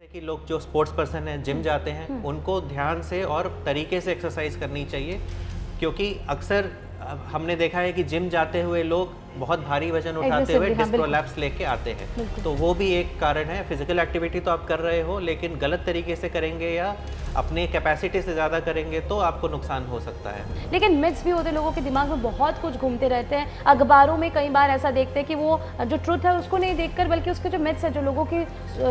कि लोग जो स्पोर्ट्स पर्सन हैं, जिम जाते हैं, उनको ध्यान से और तरीके से एक्सरसाइज करनी चाहिए, क्योंकि अक्सर हमने देखा है कि जिम जाते हुए लोग बहुत भारी वजन उठाते हुए डिस्क प्रोलैप्स लेके आते हैं। तो वो भी एक कारण है। फिजिकल एक्टिविटी तो आप कर रहे हो, लेकिन गलत तरीके से करेंगे या अपने कैपेसिटी से ज़्यादा करेंगे तो आपको नुकसान हो सकता है। लेकिन मिथ्स भी होते हैं, लोगों के दिमाग में बहुत कुछ घूमते रहते हैं। अखबारों में कई बार ऐसा देखते हैं कि वो जो ट्रुथ है उसको नहीं देखकर, बल्कि उसके जो मिथ्स है, जो लोगों की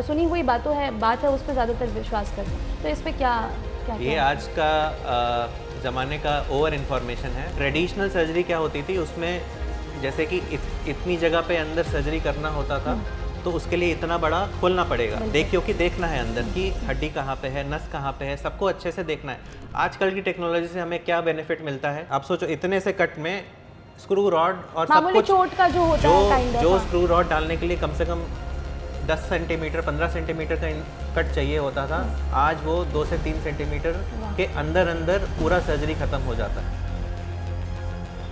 सुनी हुई बात है उस पर ज़्यादातर विश्वास करते हैं। तो इस पर क्या क्या ये आज का ज़माने का ओवर इन्फॉर्मेशन है। ट्रेडिशनल सर्जरी क्या होती थी, उसमें जैसे कि इतनी जगह पे अंदर सर्जरी करना होता था, तो उसके लिए इतना बड़ा खोलना पड़ेगा, क्योंकि देखना है अंदर की हड्डी कहाँ पे है, नस कहाँ पे है, सबको अच्छे से देखना है। आजकल की टेक्नोलॉजी से हमें क्या बेनिफिट मिलता है, आप सोचो इतने से कट में स्क्रू रॉड और सब कुछ, चोट का जो होता है जो स्क्रू रॉड डालने के लिए कम से कम 10 सेंटीमीटर 15 सेंटीमीटर का कट चाहिए होता था, आज वो 2 से 3 सेंटीमीटर के अंदर अंदर पूरा सर्जरी खत्म हो जाता है।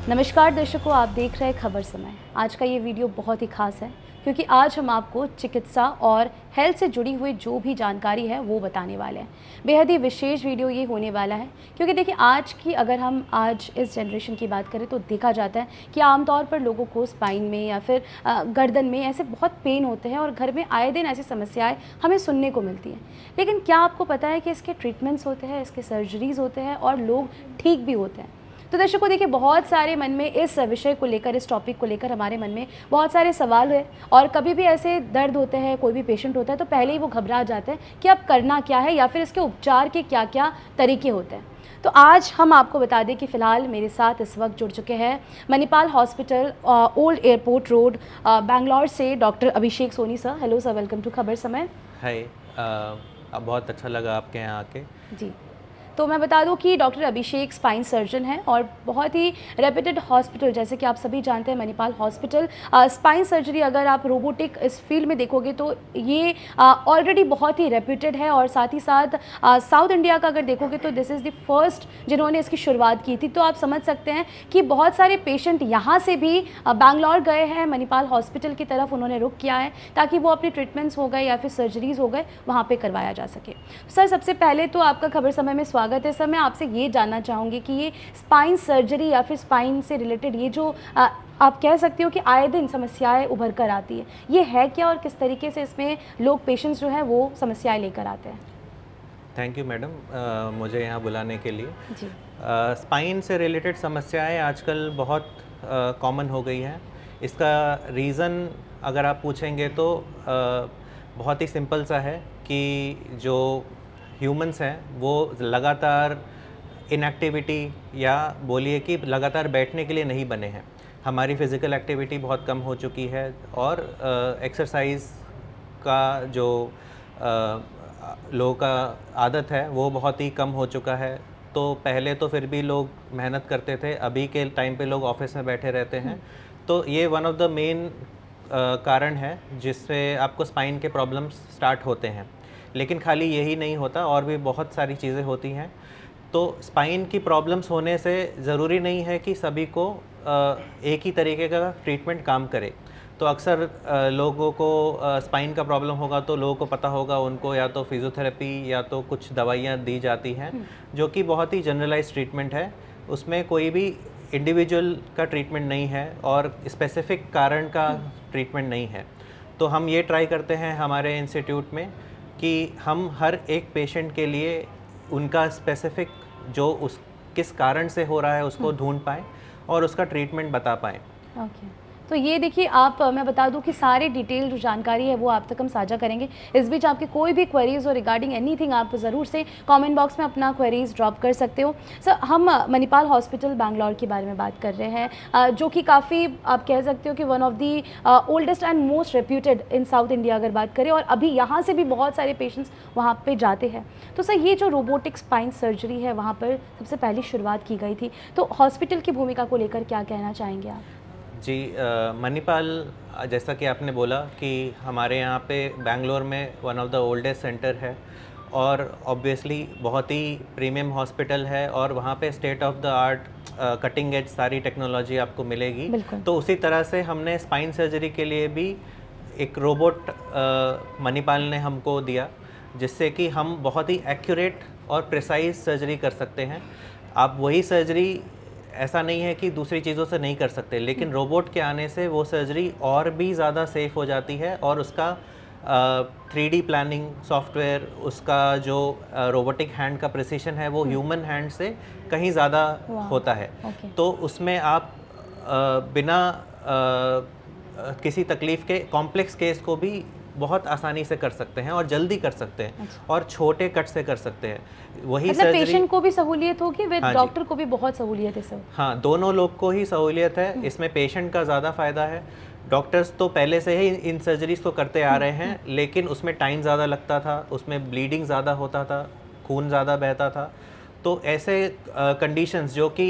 नमस्कार दर्शकों, आप देख रहे हैं खबर समय। आज का ये वीडियो बहुत ही खास है, क्योंकि आज हम आपको चिकित्सा और हेल्थ से जुड़ी हुई जो भी जानकारी है वो बताने वाले हैं। बेहद ही विशेष वीडियो ये होने वाला है, क्योंकि देखिए अगर हम आज इस जनरेशन की बात करें तो देखा जाता है कि आमतौर पर लोगों को स्पाइन में या फिर गर्दन में ऐसे बहुत पेन होते हैं, और घर में आए दिन ऐसी समस्याएं हमें सुनने को मिलती हैं। लेकिन क्या आपको पता है कि इसके ट्रीटमेंट्स होते हैं, इसके सर्जरीज़ होते हैं और लोग ठीक भी होते हैं? तो दर्शकों देखिए, बहुत सारे मन में इस विषय को लेकर, इस टॉपिक को लेकर हमारे मन में बहुत सारे सवाल है, और कभी भी ऐसे दर्द होते हैं, कोई भी पेशेंट होता है तो पहले ही वो घबरा जाते हैं कि अब करना क्या है या फिर इसके उपचार के क्या क्या तरीके होते हैं। तो आज हम आपको बता दें कि फ़िलहाल मेरे साथ इस वक्त जुड़ चुके हैं Manipal hospital, old airport road, Bangalore से doctor Abhishek Soni sir. Hello sir, welcome to Khabar Samay. हाय, बहुत अच्छा लगा आपके यहाँ आके। जी, तो मैं बता दूं कि डॉक्टर अभिषेक स्पाइन सर्जन हैं और बहुत ही रेप्यूटेड हॉस्पिटल, जैसे कि आप सभी जानते हैं मणिपाल हॉस्पिटल, स्पाइन सर्जरी अगर आप रोबोटिक इस फील्ड में देखोगे तो ये ऑलरेडी बहुत ही रेप्यूटेड है। और साथ ही साथ साउथ इंडिया का अगर देखोगे तो दिस इज़ द फर्स्ट जिन्होंने इसकी शुरुआत की थी। तो आप समझ सकते हैं कि बहुत सारे पेशेंट यहाँ से भी बैंगलोर गए हैं, मणिपाल हॉस्पिटल की तरफ उन्होंने रुख किया है, ताकि वो अपने ट्रीटमेंट्स हो गए या फिर सर्जरीज़ हो गए वहाँ पर करवाया जा सके। सर, सबसे पहले तो आपका खबर समय में स्वागत है। सर, मैं आपसे ये जानना चाहूँगी कि ये स्पाइन सर्जरी या फिर स्पाइन से रिलेटेड ये जो आप कह सकते हो कि आए दिन समस्याएं उभर कर आती है, ये है क्या और किस तरीके से इसमें लोग, पेशेंट्स जो हैं वो समस्याएं लेकर आते हैं? थैंक यू मैडम, मुझे यहाँ बुलाने के लिए। जी, स्पाइन से रिलेटेड समस्याएं आजकल बहुत कॉमन हो गई हैं। इसका रीज़न अगर आप पूछेंगे तो बहुत ही सिंपल सा है कि जो ह्यूमंस हैं वो लगातार इनएक्टिविटी, या बोलिए कि लगातार बैठने के लिए नहीं बने हैं। हमारी फ़िज़िकल एक्टिविटी बहुत कम हो चुकी है, और एक्सरसाइज का जो लोगों का आदत है वो बहुत ही कम हो चुका है। तो पहले तो फिर भी लोग मेहनत करते थे, अभी के टाइम पे लोग ऑफिस में बैठे रहते हैं। तो ये वन ऑफ द मेन कारण है जिससे आपको स्पाइन के प्रॉब्लम्स स्टार्ट होते हैं। लेकिन खाली यही नहीं होता, और भी बहुत सारी चीज़ें होती हैं। तो स्पाइन की प्रॉब्लम्स होने से ज़रूरी नहीं है कि सभी को एक ही तरीके का ट्रीटमेंट काम करे। तो अक्सर लोगों को स्पाइन का प्रॉब्लम होगा तो लोगों को पता होगा, उनको या तो फिज़ियोथेरेपी या तो कुछ दवाइयाँ दी जाती हैं, जो कि बहुत ही जनरलाइज ट्रीटमेंट है। उसमें कोई भी इंडिविजुअल का ट्रीटमेंट नहीं है और स्पेसिफिक कारण का ट्रीटमेंट नहीं है। तो हम ये ट्राई करते हैं हमारे इंस्टीट्यूट में कि हम हर एक पेशेंट के लिए उनका स्पेसिफिक जो किस कारण से हो रहा है उसको ढूंढ पाएँ और उसका ट्रीटमेंट बता पाएँ। ओके। तो ये देखिए, मैं बता दूं कि सारे डिटेल जो जानकारी है वो आप तक हम साझा करेंगे। इस बीच आपकी कोई भी क्वेरीज और रिगार्डिंग एनीथिंग आप ज़रूर से कमेंट बॉक्स में अपना क्वेरीज ड्रॉप कर सकते हो। सर, हम मणिपाल हॉस्पिटल बैंगलोर के बारे में बात कर रहे हैं, जो कि काफ़ी आप कह सकते हो कि one of the oldest and most reputed in south India अगर बात करें, और अभी यहाँ से भी बहुत सारे पेशेंट्स वहाँ पर जाते हैं। तो सर, ये जो रोबोटिक स्पाइन सर्जरी है वहाँ पर सबसे पहली शुरुआत की गई थी, तो हॉस्पिटल की भूमिका को लेकर क्या कहना चाहेंगे आप? जी, मणिपाल, जैसा कि आपने बोला कि हमारे यहाँ पे बैंगलोर में one of the oldest centre है, और ऑब्वियसली बहुत ही प्रीमियम हॉस्पिटल है, और वहाँ पे state of the art cutting edge सारी टेक्नोलॉजी आपको मिलेगी। तो उसी तरह से हमने स्पाइन सर्जरी के लिए भी एक रोबोट मणिपाल ने हमको दिया, जिससे कि हम बहुत ही एक्यूरेट और प्रिसाइज सर्जरी कर सकते हैं। आप वही सर्जरी, ऐसा नहीं है कि दूसरी चीज़ों से नहीं कर सकते, लेकिन रोबोट के आने से वो सर्जरी और भी ज़्यादा सेफ हो जाती है और उसका 3D प्लानिंग सॉफ्टवेयर, उसका जो रोबोटिक हैंड का प्रिसिशन है वो ह्यूमन हैंड से कहीं ज़्यादा होता है। तो उसमें आप बिना किसी तकलीफ़ के कॉम्प्लेक्स केस को भी बहुत आसानी से कर सकते हैं और जल्दी कर सकते हैं और छोटे कट से कर सकते हैं। वही मतलब सर्जरी, पेशेंट को भी सहूलियत होगी, विद हाँ जी। डॉक्टर को भी बहुत सहूलियत है सर। हाँ, दोनों लोग को ही सहूलियत है। इसमें पेशेंट का ज़्यादा फ़ायदा है। डॉक्टर्स तो पहले से ही इन सर्जरीज को करते आ रहे हैं, लेकिन उसमें टाइम ज़्यादा लगता था, उसमें ब्लीडिंग ज़्यादा होता था, खून ज़्यादा बहता था। तो ऐसे कंडीशंस जो कि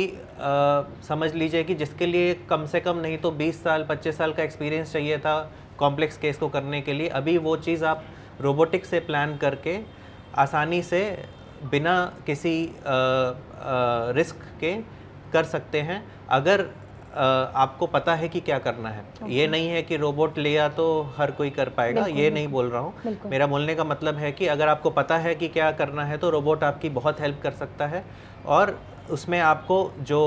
समझ लीजिए कि जिसके लिए कम से कम नहीं तो 20 साल 25 साल का एक्सपीरियंस चाहिए था कॉम्प्लेक्स केस को करने के लिए, अभी वो चीज़ आप रोबोटिक से प्लान करके आसानी से बिना किसी रिस्क के कर सकते हैं, अगर आपको पता है कि क्या करना है। ये नहीं है कि रोबोट लिया तो हर कोई कर पाएगा, ये नहीं बोल रहा हूँ। मेरा बोलने का मतलब है कि अगर आपको पता है कि क्या करना है तो रोबोट आपकी बहुत हेल्प कर सकता है और उसमें आपको जो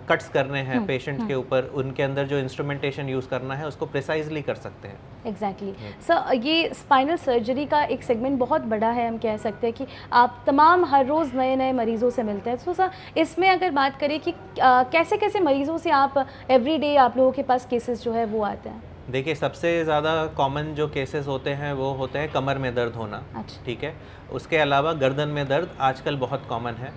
कट्स करने हैं पेशेंट के ऊपर, उनके अंदर जो इंस्ट्रूमेंटेशन यूज़ करना है उसको प्रिसाइजली कर सकते हैं। एग्जैक्टली सर, ये स्पाइनल सर्जरी का एक सेगमेंट बहुत बड़ा है, हम कह सकते हैं कि आप तमाम हर रोज़ नए नए मरीज़ों से मिलते हैं। तो सर, इसमें अगर बात करें कि कैसे कैसे मरीज़ों से आप एवरीडे आप लोगों के पास केसेस जो है वो आते हैं? देखिए, सबसे ज़्यादा कॉमन जो केसेस होते हैं वो होते हैं कमर में दर्द होना। अच्छा। ठीक है, उसके अलावा गर्दन में दर्द आजकल बहुत कॉमन है।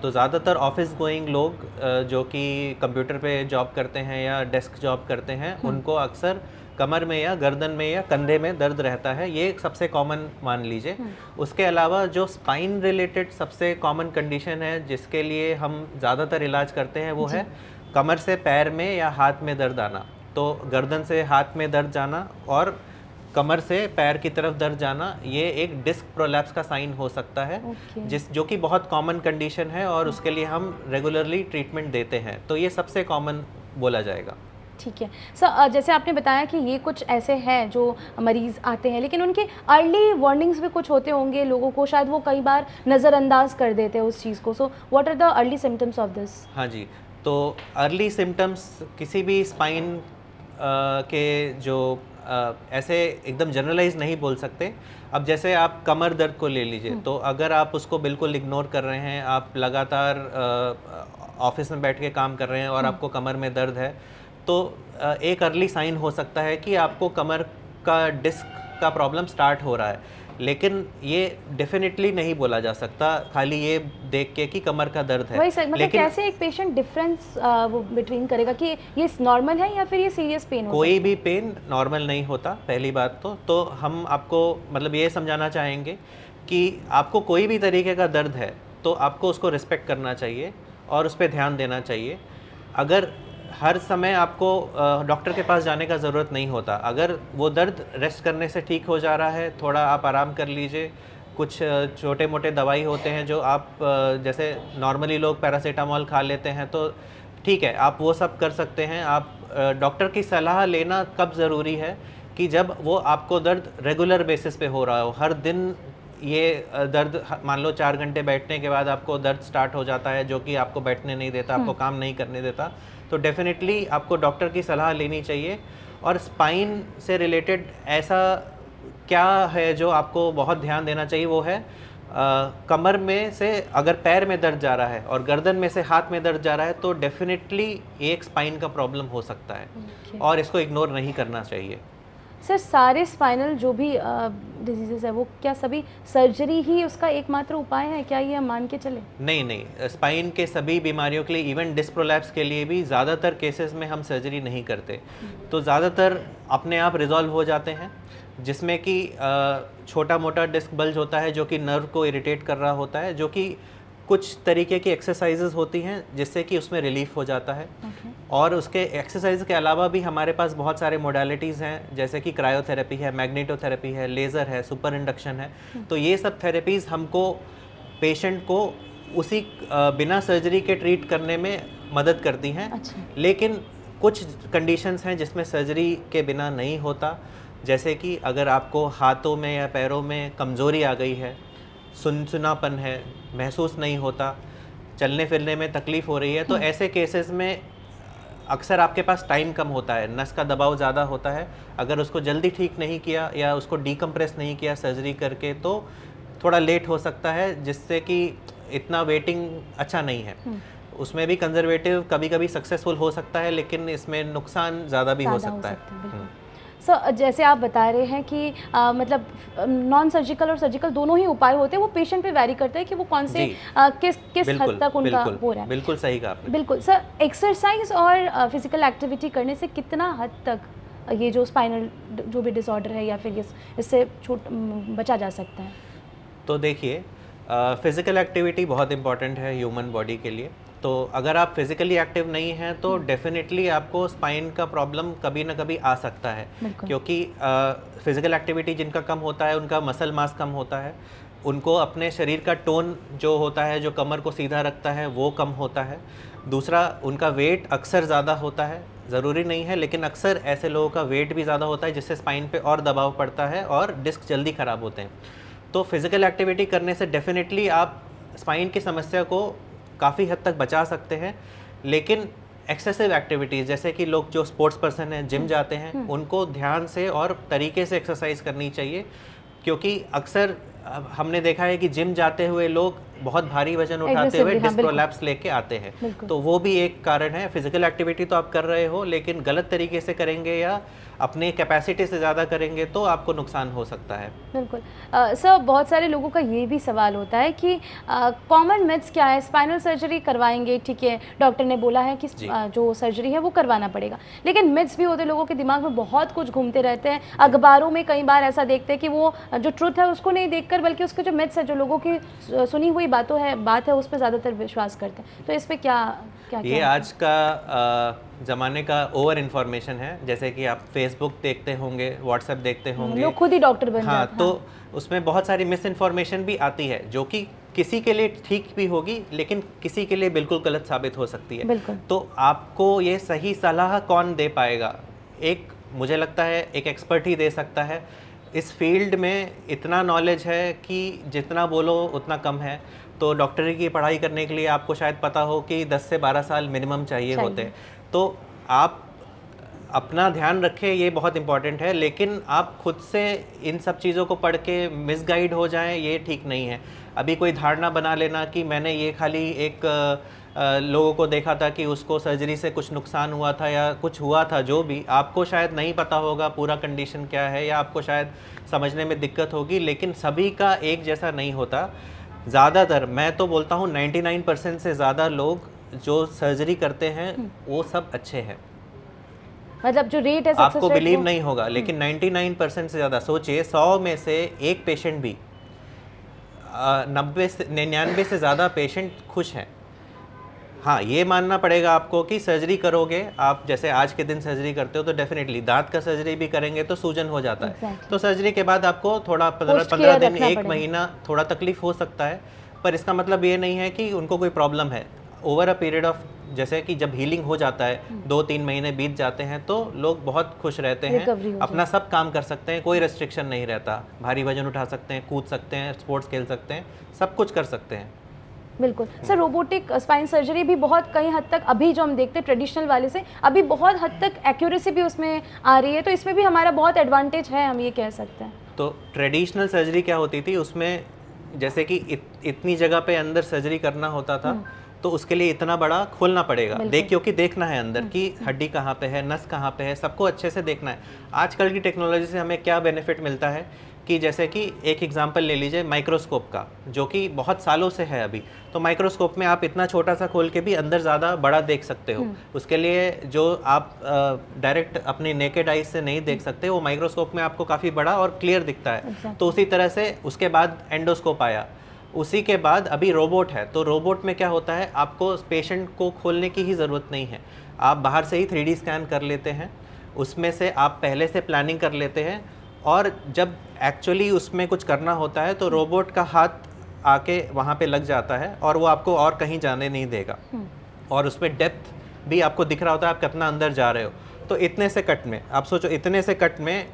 तो ज़्यादातर ऑफिस गोइंग लोग जो कि कंप्यूटर पे जॉब करते हैं या डेस्क जॉब करते हैं, उनको अक्सर कमर में या गर्दन में या कंधे में दर्द रहता है, ये सबसे कॉमन मान लीजिए। उसके अलावा जो स्पाइन रिलेटेड सबसे कॉमन कंडीशन है जिसके लिए हम ज़्यादातर इलाज करते हैं वो है कमर से पैर में या हाथ में दर्द आना। तो गर्दन से हाथ में दर्द जाना और कमर से पैर की तरफ दर्द जाना, ये एक डिस्क प्रोलैप्स का साइन हो सकता है, जो कि बहुत कॉमन कंडीशन है और उसके लिए हम रेगुलरली ट्रीटमेंट देते हैं। तो ये सबसे कॉमन बोला जाएगा। ठीक है सर, जैसे आपने बताया कि ये कुछ ऐसे हैं जो मरीज़ आते हैं, लेकिन उनके अर्ली वार्निंग्स भी कुछ होते होंगे लोगों को, शायद वो कई बार नज़रअंदाज कर देते हैं उस चीज़ को। So what are the early symptoms of this? हाँ जी, तो अर्ली सिम्टम्स किसी भी स्पाइन के जो ऐसे एकदम जनरलाइज नहीं बोल सकते। अब जैसे आप कमर दर्द को ले लीजिए, तो अगर आप उसको बिल्कुल इग्नोर कर रहे हैं, आप लगातार ऑफिस में बैठ के काम कर रहे हैं और आपको कमर में दर्द है, तो एक अर्ली साइन हो सकता है कि आपको कमर का डिस्क का प्रॉब्लम स्टार्ट हो रहा है। लेकिन ये डेफिनेटली नहीं बोला जा सकता खाली ये देख के कि कमर का दर्द है। वही सर, मतलब लेकिन कैसे एक पेशेंट डिफरेंस वो बिटवीन करेगा कि ये नॉर्मल है या फिर ये सीरियस पेन हो? कोई भी पेन नॉर्मल नहीं होता, पहली बात तो हम आपको मतलब ये समझाना चाहेंगे कि आपको कोई भी तरीके का दर्द है तो आपको उसको रिस्पेक्ट करना चाहिए और उस पर ध्यान देना चाहिए। अगर हर समय आपको डॉक्टर के पास जाने का ज़रूरत नहीं होता। अगर वो दर्द रेस्ट करने से ठीक हो जा रहा है, थोड़ा आप आराम कर लीजिए। कुछ छोटे मोटे दवाई होते हैं जो आप जैसे नॉर्मली लोग पैरासीटामॉल खा लेते हैं, तो ठीक है, आप वो सब कर सकते हैं। आप डॉक्टर की सलाह लेना कब ज़रूरी है कि जब वो आपको दर्द रेगुलर बेसिस पे हो रहा हो। हर दिन ये दर्द, मान लो 4 घंटे बैठने के बाद आपको दर्द स्टार्ट हो जाता है जो कि आपको बैठने नहीं देता, आपको काम नहीं करने देता, तो डेफिनेटली आपको डॉक्टर की सलाह लेनी चाहिए। और स्पाइन से रिलेटेड ऐसा क्या है जो आपको बहुत ध्यान देना चाहिए, वो है कमर में से अगर पैर में दर्द जा रहा है और गर्दन में से हाथ में दर्द जा रहा है तो डेफिनेटली एक स्पाइन का प्रॉब्लम हो सकता है और इसको इग्नोर नहीं करना चाहिए। सर, सारे स्पाइनल जो भी डिजीजेस है वो क्या सभी सर्जरी ही उसका एकमात्र उपाय है, क्या ये हम मान के चले? नहीं, स्पाइन के सभी बीमारियों के लिए, इवन डिस्क प्रोलैप्स के लिए भी ज़्यादातर केसेस में हम सर्जरी नहीं करते। तो ज़्यादातर अपने आप रिजॉल्व हो जाते हैं, जिसमें कि छोटा मोटा डिस्क बल्ज होता है जो कि नर्व को इरिटेट कर रहा होता है, जो कि कुछ तरीके की एक्सरसाइजेज होती हैं जिससे कि उसमें रिलीफ हो जाता है। और उसके एक्सरसाइज के अलावा भी हमारे पास बहुत सारे मोडालिटीज़ हैं, जैसे कि क्रायोथेरेपी है, मैग्नेटोथेरेपी है, लेज़र है, सुपर इंडक्शन है। तो ये सब थेरेपीज़ हमको पेशेंट को उसी बिना सर्जरी के ट्रीट करने में मदद करती हैं। लेकिन कुछ कंडीशंस हैं जिसमें सर्जरी के बिना नहीं होता। जैसे कि अगर आपको हाथों में या पैरों में कमज़ोरी आ गई है, सुनसुनापन है, महसूस नहीं होता, चलने फिरने में तकलीफ़ हो रही है, तो ऐसे केसेस में अक्सर आपके पास टाइम कम होता है, नस का दबाव ज़्यादा होता है। अगर उसको जल्दी ठीक नहीं किया या उसको डीकम्प्रेस नहीं किया सर्जरी करके, तो थोड़ा लेट हो सकता है, जिससे कि इतना वेटिंग अच्छा नहीं है। उसमें भी कंजर्वेटिव कभी कभी सक्सेसफुल हो सकता है, लेकिन इसमें नुकसान ज़्यादा भी हो सकता है। सर, जैसे आप बता रहे हैं कि मतलब नॉन सर्जिकल और सर्जिकल दोनों ही उपाय होते हैं, वो पेशेंट पे वैरी करता है कि वो कौन से किस हद तक उनका हो रहा है। बिल्कुल सही कहा आपने। बिल्कुल सर, एक्सरसाइज और फिजिकल एक्टिविटी करने से कितना हद तक ये जो स्पाइनल जो भी डिसऑर्डर है या फिर इससे बचा जा सकता है? तो देखिए, फिज़िकल एक्टिविटी बहुत इंपॉर्टेंट है ह्यूमन बॉडी के लिए। तो अगर आप फिज़िकली एक्टिव नहीं हैं तो डेफिनेटली आपको स्पाइन का प्रॉब्लम कभी ना कभी आ सकता है, क्योंकि फिज़िकल एक्टिविटी जिनका कम होता है उनका मसल मास कम होता है, उनको अपने शरीर का टोन जो होता है, जो कमर को सीधा रखता है, वो कम होता है। दूसरा, उनका वेट अक्सर ज़्यादा होता है, ज़रूरी नहीं है लेकिन अक्सर ऐसे लोगों का वेट भी ज़्यादा होता है, जिससे स्पाइन पे और दबाव पड़ता है और डिस्क जल्दी ख़राब होते हैं। तो फिज़िकल एक्टिविटी करने से डेफिनेटली आप स्पाइन की समस्या को काफ़ी हद तक बचा सकते हैं, लेकिन एक्सेसिव एक्टिविटीज़ जैसे कि लोग जो स्पोर्ट्स पर्सन हैं, जिम जाते हैं, उनको ध्यान से और तरीके से एक्सरसाइज करनी चाहिए, क्योंकि अक्सर हमने देखा है कि जिम जाते हुए लोग बहुत भारी वजन उठाते हुए डिस्क प्रोलैप्स लेके आते हैं। तो वो भी एक कारण है। फिजिकल एक्टिविटी तो आप कर रहे हो, लेकिन गलत तरीके से करेंगे या अपने कैपेसिटी से ज़्यादा करेंगे तो आपको नुकसान हो सकता है। बिल्कुल सर, बहुत सारे लोगों का ये भी सवाल होता है कि कॉमन मिथ्स क्या है, स्पाइनल सर्जरी करवाएंगे, ठीक है, डॉक्टर ने बोला है कि जो सर्जरी है वो करवाना पड़ेगा, लेकिन मिथ्स भी होते हैं, लोगों के दिमाग में बहुत कुछ घूमते रहते हैं। अखबारों में कई बार ऐसा देखते हैं कि वो जो ट्रुथ है उसको नहीं देखकर, बल्कि उसके जो मिथ्स है, जो लोगों की सुनी हुई बात है, उस पर ज़्यादातर विश्वास करते हैं। तो इस पर क्या ये आज का ज़माने का ओवर इन्फॉर्मेशन है। जैसे कि आप फेसबुक देखते होंगे, व्हाट्सएप देखते होंगे, लोग खुद ही डॉक्टर बन जाते हैं। तो उसमें बहुत सारी मिस इन्फॉर्मेशन भी आती है, जो कि किसी के लिए ठीक भी होगी लेकिन किसी के लिए बिल्कुल गलत साबित हो सकती है। तो आपको ये सही सलाह कौन दे पाएगा? मुझे लगता है एक एक्सपर्ट ही दे सकता है। इस फील्ड में इतना नॉलेज है कि जितना बोलो उतना कम है। तो डॉक्टरी की पढ़ाई करने के लिए आपको शायद पता हो कि 10 से 12 साल मिनिमम चाहिए होते हैं। तो आप अपना ध्यान रखें, ये बहुत इम्पॉर्टेंट है, लेकिन आप खुद से इन सब चीज़ों को पढ़ के मिसगाइड हो जाएं, ये ठीक नहीं है। अभी कोई धारणा बना लेना कि मैंने ये खाली एक लोगों को देखा था कि उसको सर्जरी से कुछ नुकसान हुआ था या कुछ हुआ था, जो भी आपको शायद नहीं पता होगा पूरा कंडीशन क्या है, या आपको शायद समझने में दिक्कत होगी, लेकिन सभी का एक जैसा नहीं होता। ज़्यादातर, मैं तो बोलता हूँ 99% से ज़्यादा लोग जो सर्जरी करते हैं वो सब अच्छे हैं। मतलब जो रेट है आपको बिलीव नहीं होगा, लेकिन 99% से ज़्यादा, सोचिए 100 में से एक पेशेंट भी 90 से 99 से ज़्यादा पेशेंट खुश हैं। हाँ, ये मानना पड़ेगा आपको कि सर्जरी करोगे आप, जैसे आज के दिन सर्जरी करते हो तो डेफिनेटली दांत का सर्जरी भी करेंगे तो सूजन हो जाता है। तो सर्जरी के बाद आपको थोड़ा 15 दिन, 1 महीना थोड़ा तकलीफ हो सकता है, पर इसका मतलब ये नहीं है कि उनको कोई प्रॉब्लम है। ओवर अ पीरियड ऑफ, जैसे कि जब हीलिंग हो जाता है, 2-3 महीने बीत जाते हैं, तो लोग बहुत खुश रहते हैं, अपना सब काम कर सकते हैं, कोई रेस्ट्रिक्शन नहीं रहता, भारी वजन उठा सकते हैं, कूद सकते हैं, स्पोर्ट्स खेल सकते हैं, सब कुछ कर सकते हैं। बिल्कुल सर, रोबोटिक स्पाइन सर्जरी भी बहुत कई हद तक, अभी जो हम देखते हैं ट्रेडिशनल वाले से अभी बहुत हद तक एक्यूरेसी भी उसमें आ रही है, तो इसमें भी हमारा बहुत एडवांटेज है, हम ये कह सकते हैं। तो ट्रेडिशनल सर्जरी क्या होती थी, उसमें जैसे कि इतनी जगह पे अंदर सर्जरी करना होता था, तो उसके लिए इतना बड़ा खोलना पड़ेगा, क्योंकि देखना है अंदर की हड्डी कहाँ पे है, नस कहाँ पे है, सबको अच्छे से देखना है। आजकल की टेक्नोलॉजी से हमें क्या बेनिफिट मिलता है कि जैसे कि एक एग्जांपल ले लीजिए माइक्रोस्कोप का, जो कि बहुत सालों से है अभी। तो माइक्रोस्कोप में आप इतना छोटा सा खोल के भी अंदर ज़्यादा बड़ा देख सकते हो। उसके लिए जो आप डायरेक्ट अपनी नेकेड आइज से नहीं देख सकते, वो माइक्रोस्कोप में आपको काफ़ी बड़ा और क्लियर दिखता है। तो उसी तरह से उसके बाद एंडोस्कोप आया, उसी के बाद अभी रोबोट है। तो रोबोट में क्या होता है, आपको पेशेंट को खोलने की ही ज़रूरत नहीं है, आप बाहर से ही 3D स्कैन कर लेते हैं, उसमें से आप पहले से प्लानिंग कर लेते हैं, और जब एक्चुअली उसमें कुछ करना होता है तो रोबोट का हाथ आके वहाँ पे लग जाता है और वो आपको और कहीं जाने नहीं देगा, और उसमें डेप्थ भी आपको दिख रहा होता है, आप कितना अंदर जा रहे हो। तो इतने से कट में आप सोचो, इतने से कट में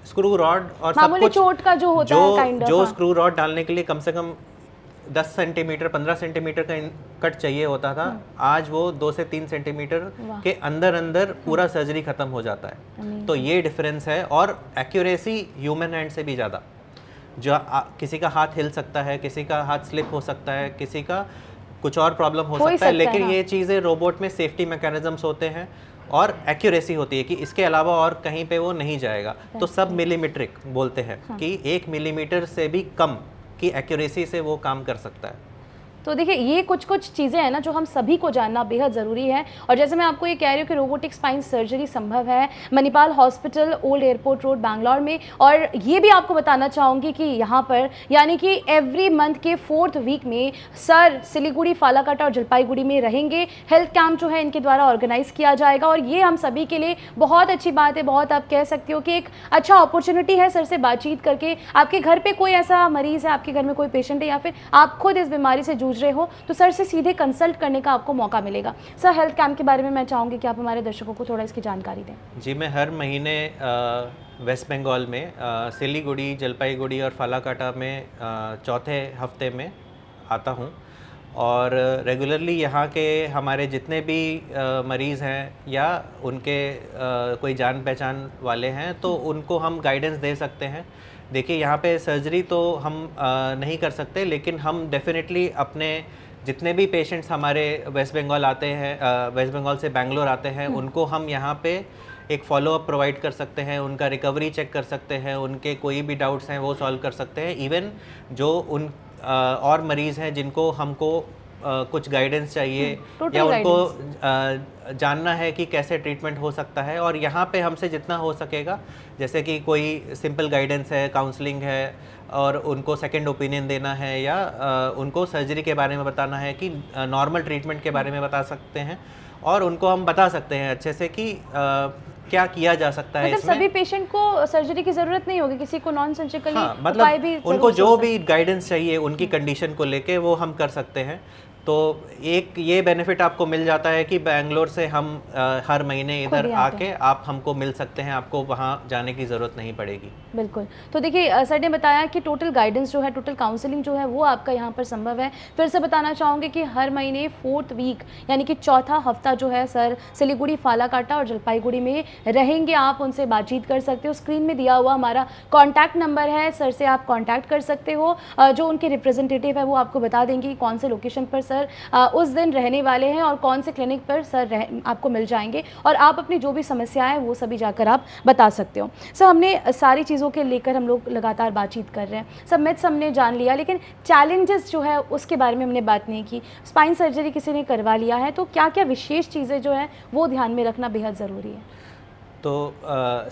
स्क्रू रॉड और सब मामूली कुछ चोट का जो होता है काइंड जो ऑफ। स्क्रू रॉड डालने के लिए कम से कम 10 सेंटीमीटर 15 सेंटीमीटर का कट चाहिए होता था, आज वो 2 से 3 सेंटीमीटर के अंदर अंदर पूरा सर्जरी खत्म हो जाता है। तो ये डिफरेंस है, और एक्यूरेसी ह्यूमन हैंड से भी ज़्यादा। जो किसी का हाथ हिल सकता है, किसी का हाथ स्लिप हो सकता है, किसी का कुछ और प्रॉब्लम हो सकता है, लेकिन ये चीज़ें रोबोट में सेफ्टी मैकेनिज्म्स होते हैं और एक्यूरेसी होती है कि इसके अलावा और कहीं पे वो नहीं जाएगा। तो सब मिलीमीट्रिक बोलते हैं कि 1 मिलीमीटर से भी कम की एक्यूरेसी से वो काम कर सकता है। तो देखिए ये कुछ चीज़ें हैं ना जो हम सभी को जानना बेहद ज़रूरी है। और जैसे मैं आपको ये कह रही हूँ कि रोबोटिक स्पाइन सर्जरी संभव है Manipal hospital, old airport road, Bangalore में। और ये भी आपको बताना चाहूँगी कि यहाँ पर यानी कि एवरी मंथ के 4th वीक में सर सिलीगुड़ी, फालाकाटा और जलपाईगुड़ी में रहेंगे। हेल्थ कैंप जो है इनके द्वारा ऑर्गेनाइज किया जाएगा, और ये हम सभी के लिए बहुत अच्छी बात है, बहुत आप कह सकते हो कि एक अच्छा अपॉर्चुनिटी है सर से बातचीत करके। आपके घर पर कोई ऐसा मरीज़ है, आपके घर में कोई पेशेंट है, या फिर आप खुद इस बीमारी से रहे हो, तो सर से सीधे कंसल्ट करने का आपको मौका मिलेगा। सर हेल्थ कैंप के बारे में मैं चाहूंगी कि आप हमारे दर्शकों को थोड़ा इसकी जानकारी दें। जी, मैं हर महीने वेस्ट बंगाल में सिलीगुड़ी, जलपाईगुड़ी और फालाकाटा में चौथे हफ्ते में आता हूँ, और रेगुलरली यहाँ के हमारे जितने भी मरीज़ हैं या उनके कोई जान पहचान वाले हैं, तो उनको हम गाइडेंस दे सकते हैं। देखिए, यहाँ पे सर्जरी तो हम नहीं कर सकते, लेकिन हम डेफिनेटली अपने जितने भी पेशेंट्स हमारे वेस्ट बंगाल आते हैं, वेस्ट बंगाल से बैंगलोर आते हैं, उनको हम यहाँ पे एक फॉलोअप प्रोवाइड कर सकते हैं, उनका रिकवरी चेक कर सकते हैं, उनके कोई भी डाउट्स हैं वो सॉल्व कर सकते हैं। इवन जो उन और मरीज़ हैं जिनको हमको कुछ गाइडेंस चाहिए या उनको जानना है कि कैसे ट्रीटमेंट हो सकता है, और यहाँ पे हमसे जितना हो सकेगा, जैसे कि कोई सिंपल गाइडेंस है, काउंसलिंग है, और उनको सेकंड ओपिनियन देना है, या उनको सर्जरी के बारे में बताना है कि नॉर्मल ट्रीटमेंट के बारे में बता सकते हैं, और उनको हम बता सकते हैं अच्छे से कि क्या किया जा सकता है। मतलब सभी पेशेंट को सर्जरी की जरूरत नहीं होगी, किसी को नॉन सर्जिकली मतलब भी उनको जो भी गाइडेंस चाहिए उनकी कंडीशन को लेके वो हम कर सकते हैं। तो एक ये बेनिफिट आपको मिल जाता है कि बैंगलोर से हम हर महीने इधर आके आप हमको मिल सकते हैं, आपको वहाँ जाने की ज़रूरत नहीं पड़ेगी। बिल्कुल। तो देखिए सर ने बताया कि टोटल गाइडेंस जो है, टोटल काउंसलिंग जो है वो आपका यहाँ पर संभव है। फिर से बताना चाहूँगी कि हर महीने 4th वीक यानी कि चौथा हफ्ता जो है सर सिलीगुड़ी, फालाकाटा और जलपाईगुड़ी में रहेंगे। आप उनसे बातचीत कर सकते हो। स्क्रीन में दिया हुआ हमारा कॉन्टैक्ट नंबर है, सर से आप कॉन्टैक्ट कर सकते हो। जो उनके रिप्रेजेंटेटिव है वो आपको बता देंगे कौन से लोकेशन पर सर उस दिन रहने वाले हैं और कौन से क्लिनिक पर सर आपको मिल जाएंगे, और आप अपनी जो भी समस्याएं वो सभी जाकर आप बता सकते हो। सर हमने सारी चीज़ों के लेकर हम लोग लगातार बातचीत कर रहे हैं, सब मिथ्स हमने जान लिया, लेकिन चैलेंजेस जो है उसके बारे में हमने बात नहीं की। स्पाइन सर्जरी किसी ने करवा लिया है तो क्या क्या विशेष चीज़ें जो है वो ध्यान में रखना बेहद ज़रूरी है? तो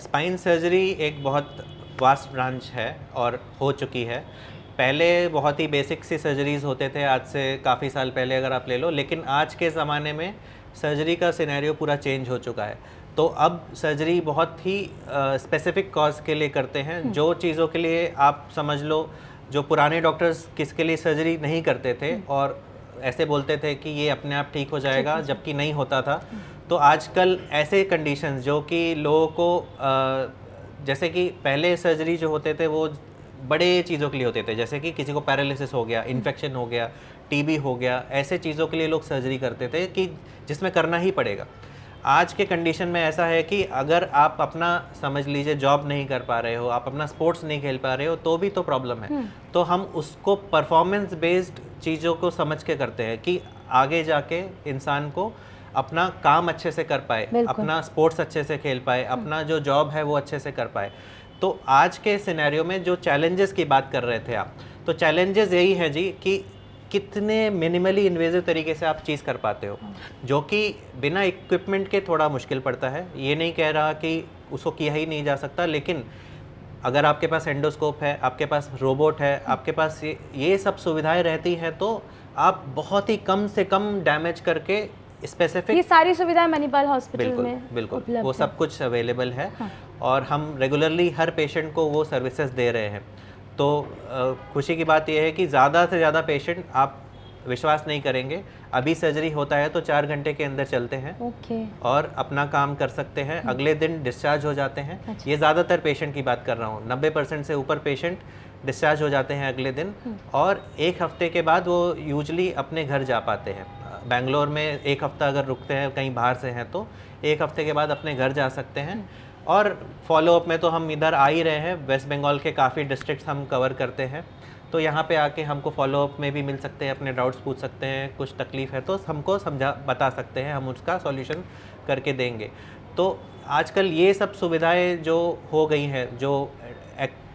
स्पाइन सर्जरी एक बहुत वास्ट ब्रांच है और हो चुकी है। पहले बहुत ही बेसिक सी सर्जरीज़ होते थे, आज से काफ़ी साल पहले अगर आप ले लो, लेकिन आज के ज़माने में सर्जरी का सिनेरियो पूरा चेंज हो चुका है। तो अब सर्जरी बहुत ही स्पेसिफिक कॉज के लिए करते हैं, जो चीज़ों के लिए आप समझ लो जो पुराने डॉक्टर्स किसके लिए सर्जरी नहीं करते थे और ऐसे बोलते थे कि ये अपने आप ठीक हो जाएगा, जबकि नहीं होता था। तो आजकल ऐसे कंडीशंस जो कि लोगों को जैसे कि पहले सर्जरी जो होते थे वो बड़े चीज़ों के लिए होते थे, जैसे कि किसी को पैरालिसिस हो गया, इन्फेक्शन हो गया, टीबी हो गया, ऐसे चीज़ों के लिए लोग सर्जरी करते थे कि जिसमें करना ही पड़ेगा। आज के कंडीशन में ऐसा है कि अगर आप अपना समझ लीजिए जॉब नहीं कर पा रहे हो, आप अपना स्पोर्ट्स नहीं खेल पा रहे हो, तो भी तो प्रॉब्लम है। तो हम उसको परफॉर्मेंस बेस्ड चीज़ों को समझ के करते हैं कि आगे जाके इंसान को अपना काम अच्छे से कर पाए, अपना स्पोर्ट्स अच्छे से खेल पाए, अपना जो जॉब है वो अच्छे से कर पाए। तो आज के सिनेरियो में जो चैलेंजेस की बात कर रहे थे आप, तो चैलेंजेस यही है जी कि कितने मिनिमली इन्वेजिव तरीके से आप चीज़ कर पाते हो, जो कि बिना इक्विपमेंट के थोड़ा मुश्किल पड़ता है। ये नहीं कह रहा कि उसको किया ही नहीं जा सकता, लेकिन अगर आपके पास एंडोस्कोप है, आपके पास रोबोट है, आपके पास ये सब सुविधाएं रहती हैं, तो आप बहुत ही कम से कम डैमेज करके स्पेसिफिक, ये सारी सुविधाएं मणिपाल हॉस्पिटल में बिल्कुल वो सब कुछ अवेलेबल है। और हम रेगुलरली हर पेशेंट को वो सर्विसेज दे रहे हैं। तो खुशी की बात यह है कि ज़्यादा से ज़्यादा पेशेंट आप विश्वास नहीं करेंगे, अभी सर्जरी होता है तो 4 घंटे के अंदर चलते हैं ओके। और अपना काम कर सकते हैं, अगले दिन डिस्चार्ज हो जाते हैं। अच्छा। ये ज़्यादातर पेशेंट की बात कर रहा हूँ, 90% से ऊपर पेशेंट डिस्चार्ज हो जाते हैं अगले दिन, और 1 हफ्ते के बाद वो यूजली अपने घर जा पाते हैं। बेंगलोर में 1 हफ्ता अगर रुकते हैं, कहीं बाहर से हैं, तो 1 हफ्ते के बाद अपने घर जा सकते हैं। और फॉलोअप में तो हम इधर आ ही रहे हैं, वेस्ट बंगाल के काफ़ी डिस्ट्रिक्ट्स हम कवर करते हैं, तो यहाँ पे आके हमको फॉलोअप में भी मिल सकते हैं, अपने डाउट्स पूछ सकते हैं, कुछ तकलीफ़ है तो हमको बता सकते हैं, हम उसका सॉल्यूशन करके देंगे। तो आजकल ये सब सुविधाएं जो हो गई हैं, जो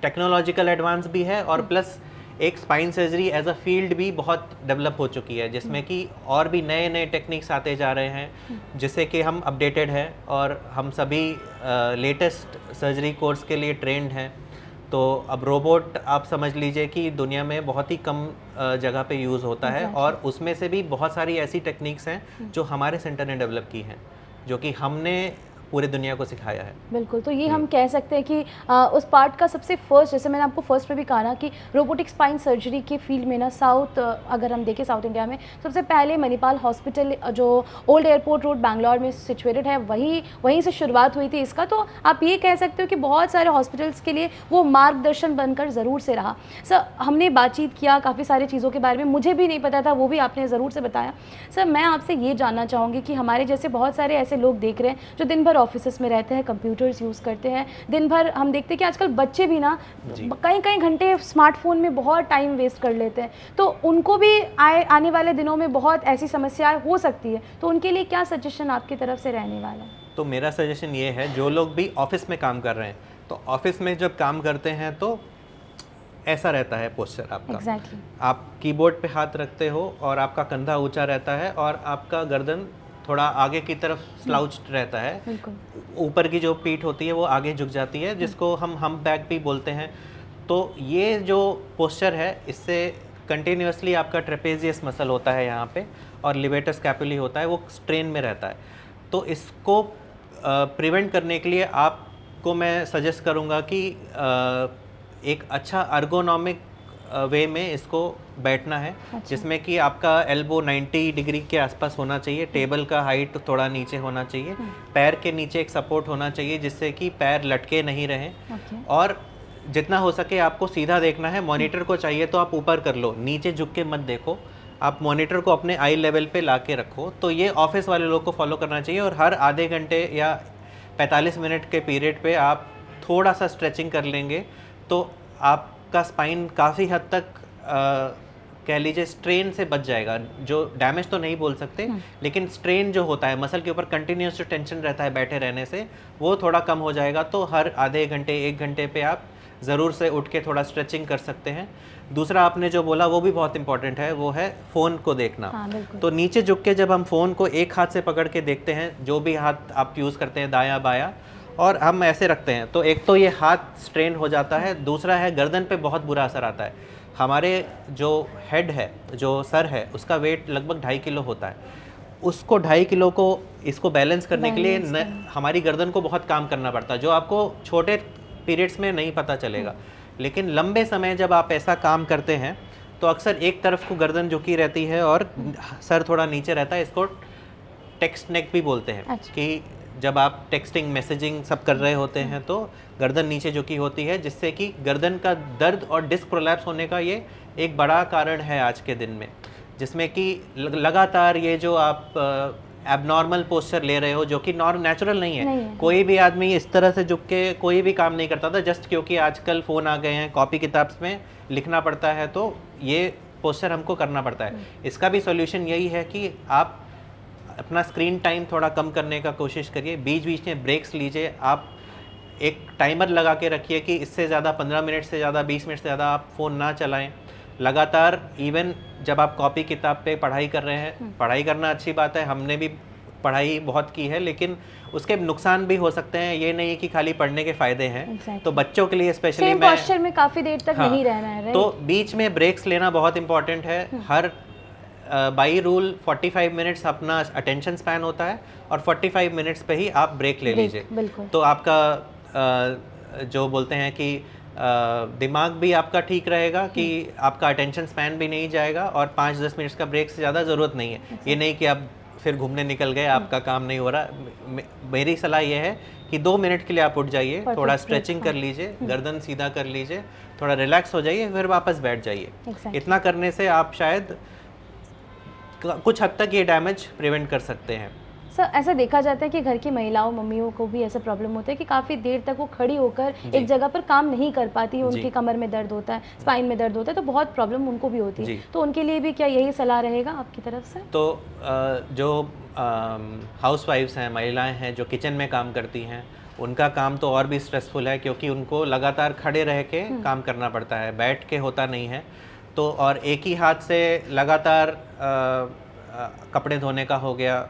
टेक्नोलॉजिकल एडवांस भी है, और प्लस एक spine surgery as a field भी बहुत डेवलप हो चुकी है, जिसमें कि और भी नए नए टेक्निक्स आते जा रहे हैं, जिससे कि हम अपडेटेड हैं और हम सभी लेटेस्ट सर्जरी कोर्स के लिए ट्रेंड हैं। तो अब रोबोट आप समझ लीजिए कि दुनिया में बहुत ही कम जगह पे यूज़ होता है, और उसमें से भी बहुत सारी ऐसी टेक्निक्स हैं जो हमारे सेंटर ने डेवलप की हैं, जो कि हमने पूरे दुनिया को सिखाया है। बिल्कुल, तो ये हम कह सकते हैं कि उस पार्ट का सबसे फर्स्ट, जैसे मैंने आपको फर्स्ट में भी कहा ना कि रोबोटिक स्पाइन सर्जरी के फील्ड में ना अगर हम देखें साउथ इंडिया में सबसे पहले मणिपाल हॉस्पिटल जो ओल्ड एयरपोर्ट रोड बैंगलोर में सिचुएटेड है, वहीं से शुरुआत हुई थी इसका। तो आप ये कह सकते हो कि बहुत सारे हॉस्पिटल्स के लिए वो मार्गदर्शन बनकर ज़रूर से रहा। सर, हमने बातचीत किया काफ़ी सारी चीज़ों के बारे में, मुझे भी नहीं पता था, वो भी आपने ज़रूर से बताया। सर, मैं आपसे ये जानना चाहूँगी कि हमारे जैसे बहुत सारे ऐसे लोग देख रहे हैं जो दिन भर ऑफिस में रहते हैं, कंप्यूटर्स यूज़ करते हैं, दिन भर हम देखते हैं कि आजकल बच्चे भी ना कई घंटे स्मार्टफोन में बहुत टाइम वेस्ट कर लेते हैं, तो उनको भी आने वाले दिनों में बहुत ऐसी समस्याएं हो सकती है, तो उनके लिए क्या सजेशन आपकी तरफ से रहने वाला है? तो मेरा सजेशन ये है, जो लोग भी ऑफिस में काम कर रहे हैं, तो ऑफिस में जब काम करते हैं तो ऐसा रहता है पोस्चर आपका। Exactly. आप कीबोर्ड पे हाथ रखते हो और आपका कंधा ऊंचा रहता है और आपका गर्दन थोड़ा आगे की तरफ स्लाउच्ड रहता है, ऊपर की जो पीठ होती है वो आगे झुक जाती है, जिसको हम बैक भी बोलते हैं। तो ये जो पोस्चर है, इससे कंटिन्यूसली आपका ट्रेपेजियस मसल होता है यहाँ पे, और लिवेटर स्कैपुली होता है, वो स्ट्रेन में रहता है। तो इसको प्रिवेंट करने के लिए आपको मैं सजेस्ट करूँगा कि एक अच्छा अर्गोनॉमिक वे में इसको बैठना है। अच्छा। जिसमें कि आपका एल्बो 90 डिग्री के आसपास होना चाहिए, टेबल का हाइट थोड़ा नीचे होना चाहिए, पैर के नीचे एक सपोर्ट होना चाहिए जिससे कि पैर लटके नहीं रहें, और जितना हो सके आपको सीधा देखना है। मॉनिटर को चाहिए तो आप ऊपर कर लो, नीचे झुक के मत देखो, आप मॉनिटर को अपने आई लेवल पे ला के रखो। तो ये ऑफिस वाले लोग को फॉलो करना चाहिए, और हर आधे घंटे या 45 मिनट के पीरियड पे आप थोड़ा सा स्ट्रेचिंग कर लेंगे तो आपका स्पाइन काफ़ी हद तक कह लीजिए स्ट्रेन से बच जाएगा। जो डैमेज तो नहीं बोल सकते, लेकिन स्ट्रेन जो होता है मसल के ऊपर, कंटिन्यूस जो टेंशन रहता है बैठे रहने से, वो थोड़ा कम हो जाएगा। तो हर आधे घंटे 1 घंटे पे आप ज़रूर से उठ के थोड़ा स्ट्रेचिंग कर सकते हैं। दूसरा आपने जो बोला वो भी बहुत इंपॉर्टेंट है, वो है फ़ोन को देखना। तो नीचे झुक के जब हम फ़ोन को एक हाथ से पकड़ के देखते हैं, जो भी हाथ आप यूज़ करते हैं, दायां बायां, और हम ऐसे रखते हैं, तो एक तो ये हाथ स्ट्रेन हो जाता है, दूसरा है गर्दन पे बहुत बुरा असर आता है। हमारे जो हेड है, जो सर है, उसका वेट लगभग 2.5 किलो होता है। उसको 2.5 किलो को इसको बैलेंस करने के लिए हमारी गर्दन को बहुत काम करना पड़ता है, जो आपको छोटे पीरियड्स में नहीं पता चलेगा, लेकिन लंबे समय जब आप ऐसा काम करते हैं तो अक्सर एक तरफ को गर्दन झुकी रहती है और सर थोड़ा नीचे रहता है। इसको टेक्स्ट नेक भी बोलते हैं। अच्छा। कि जब आप टेक्सटिंग, मैसेजिंग सब कर रहे होते हैं तो गर्दन नीचे झुकी होती है, जिससे कि गर्दन का दर्द और डिस्क प्रोलैप्स होने का ये एक बड़ा कारण है आज के दिन में, जिसमें कि लगातार ये जो आप एबनॉर्मल पोस्चर ले रहे हो, जो कि नेचुरल नहीं है। कोई भी आदमी इस तरह से झुक के कोई भी काम नहीं करता था, जस्ट क्योंकि आजकल फ़ोन आ गए हैं, कॉपी किताब में लिखना पड़ता है, तो ये पोस्चर हमको करना पड़ता है। इसका भी सॉल्यूशन यही है कि आप अपना स्क्रीन टाइम थोड़ा कम करने का कोशिश करिए, बीच बीच में ब्रेक्स लीजिए। आप एक टाइमर लगा के रखिए कि इससे ज़्यादा 15 मिनट से ज़्यादा, 20 मिनट से ज़्यादा आप फ़ोन ना चलाएं लगातार। इवन जब आप कॉपी किताब पे पढ़ाई कर रहे हैं, पढ़ाई करना अच्छी बात है, हमने भी पढ़ाई बहुत की है, लेकिन उसके नुकसान भी हो सकते हैं। ये नहीं कि खाली पढ़ने के फ़ायदे हैं। तो बच्चों के लिए स्पेशली पोस्चर में काफ़ी देर तक नहीं रहना है, तो बीच में ब्रेक्स लेना बहुत इंपॉर्टेंट है। हर बाई रूल 45 मिनट्स अपना अटेंशन स्पैन होता है, और 45 मिनट्स पे ही आप ब्रेक ले लीजिए। तो आपका जो बोलते हैं कि दिमाग भी आपका ठीक रहेगा कि आपका अटेंशन स्पैन भी नहीं जाएगा, और 5-10 मिनट्स का ब्रेक से ज़्यादा ज़रूरत नहीं है। ये नहीं कि आप फिर घूमने निकल गए, आपका काम नहीं हो रहा। मेरी सलाह ये है कि 2 मिनट के लिए आप उठ जाइए, थोड़ा स्ट्रेचिंग कर लीजिए, गर्दन सीधा कर लीजिए, थोड़ा रिलैक्स हो जाइए, फिर वापस बैठ जाइए। इतना करने से आप शायद कुछ हद तक ये डैमेज प्रिवेंट कर सकते हैं। सर, ऐसा देखा जाता है कि घर की महिलाओं, मम्मियों को भी ऐसा प्रॉब्लम होता है कि काफ़ी देर तक वो खड़ी होकर एक जगह पर काम नहीं कर पाती, उनकी कमर में दर्द होता है, स्पाइन में दर्द होता है, तो बहुत प्रॉब्लम उनको भी होती है। तो उनके लिए भी क्या यही सलाह रहेगा आपकी तरफ से? तो जो हाउसवाइफ्स हैं, महिलाएं हैं जो किचन में काम करती हैं, उनका काम तो और भी स्ट्रेसफुल है, क्योंकि उनको लगातार खड़े रह के काम करना पड़ता है, बैठ के होता नहीं है। तो और एक ही हाथ से लगातार कपड़े धोने का हो गया,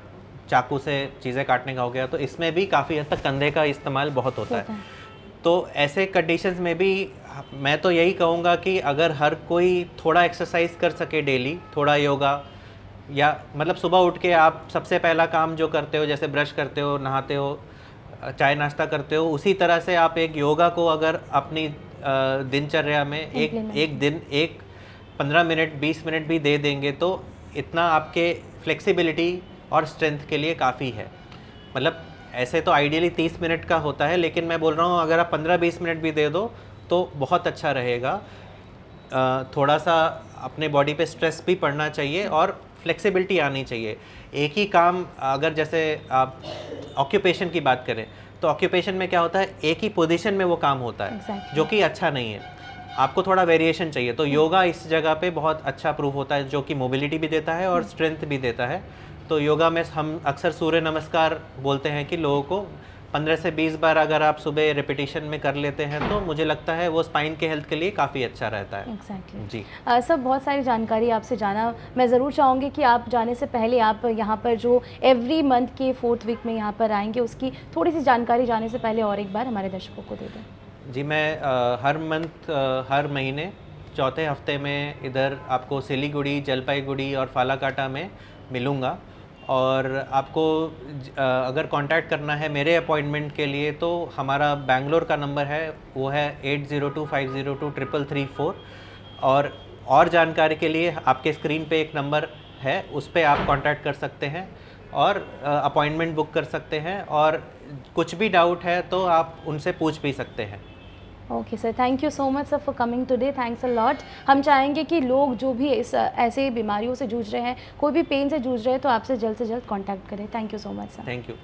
चाकू से चीज़ें काटने का हो गया, तो इसमें भी काफ़ी हद तक कंधे का इस्तेमाल बहुत होता है। तो ऐसे कंडीशंस में भी मैं तो यही कहूँगा कि अगर हर कोई थोड़ा एक्सरसाइज कर सके डेली, थोड़ा योगा, या मतलब सुबह उठ के आप सबसे पहला काम जो करते हो, जैसे ब्रश करते हो, नहाते हो, चाय नाश्ता करते हो, उसी तरह से आप एक योगा को अगर अपनी दिनचर्या में एक दिन 15 मिनट 20 मिनट भी दे देंगे, तो इतना आपके फ्लेक्सिबिलिटी और स्ट्रेंथ के लिए काफ़ी है। मतलब ऐसे तो आइडियली 30 मिनट का होता है, लेकिन मैं बोल रहा हूँ अगर आप 15-20 मिनट भी दे दो तो बहुत अच्छा रहेगा। थोड़ा सा अपने बॉडी पे स्ट्रेस भी पड़ना चाहिए और फ्लेक्सिबिलिटी आनी चाहिए। एक ही काम, अगर जैसे आप ऑक्यूपेशन की बात करें, तो ऑक्यूपेशन में क्या होता है, एक ही पोजीशन में वो काम होता है, जो कि अच्छा नहीं है। आपको थोड़ा वेरिएशन चाहिए। तो योगा इस जगह पे बहुत अच्छा प्रूव होता है, जो कि मोबिलिटी भी देता है और स्ट्रेंथ भी देता है। तो योगा में हम अक्सर सूर्य नमस्कार बोलते हैं कि लोगों को 15 से 20 बार अगर आप सुबह रिपीटिशन में कर लेते हैं, तो मुझे लगता है वो स्पाइन के हेल्थ के लिए काफ़ी अच्छा रहता है। एग्जैक्टली जी सर, बहुत सारी जानकारी आपसे जाना। मैं ज़रूर चाहूँगी कि आप जाने से पहले आप यहाँ पर जो एवरी मंथ के 4th वीक में यहाँ पर आएंगे, उसकी थोड़ी सी जानकारी जाने से पहले और एक बार हमारे दर्शकों को दे दें। जी, मैं हर महीने चौथे हफ्ते में इधर आपको सिलीगुड़ी, जलपाईगुड़ी और फालाकाटा में मिलूँगा। और आपको अगर कांटेक्ट करना है मेरे अपॉइंटमेंट के लिए, तो हमारा बैंगलोर का नंबर है, वो है 8025023334। और जानकारी के लिए आपके स्क्रीन पे एक नंबर है, उस पर आप कांटेक्ट कर सकते हैं और अपॉइंटमेंट बुक कर सकते हैं, और कुछ भी डाउट है तो आप उनसे पूछ भी सकते हैं। Okay sir, thank you so much sir for coming today, thanks a lot. हम चाहेंगे कि लोग जो भी इस ऐसे बीमारियों से जूझ रहे हैं, कोई भी पेन से जूझ रहे हैं, तो आपसे जल्द कांटेक्ट करें। Thank you so much sir. Thank you.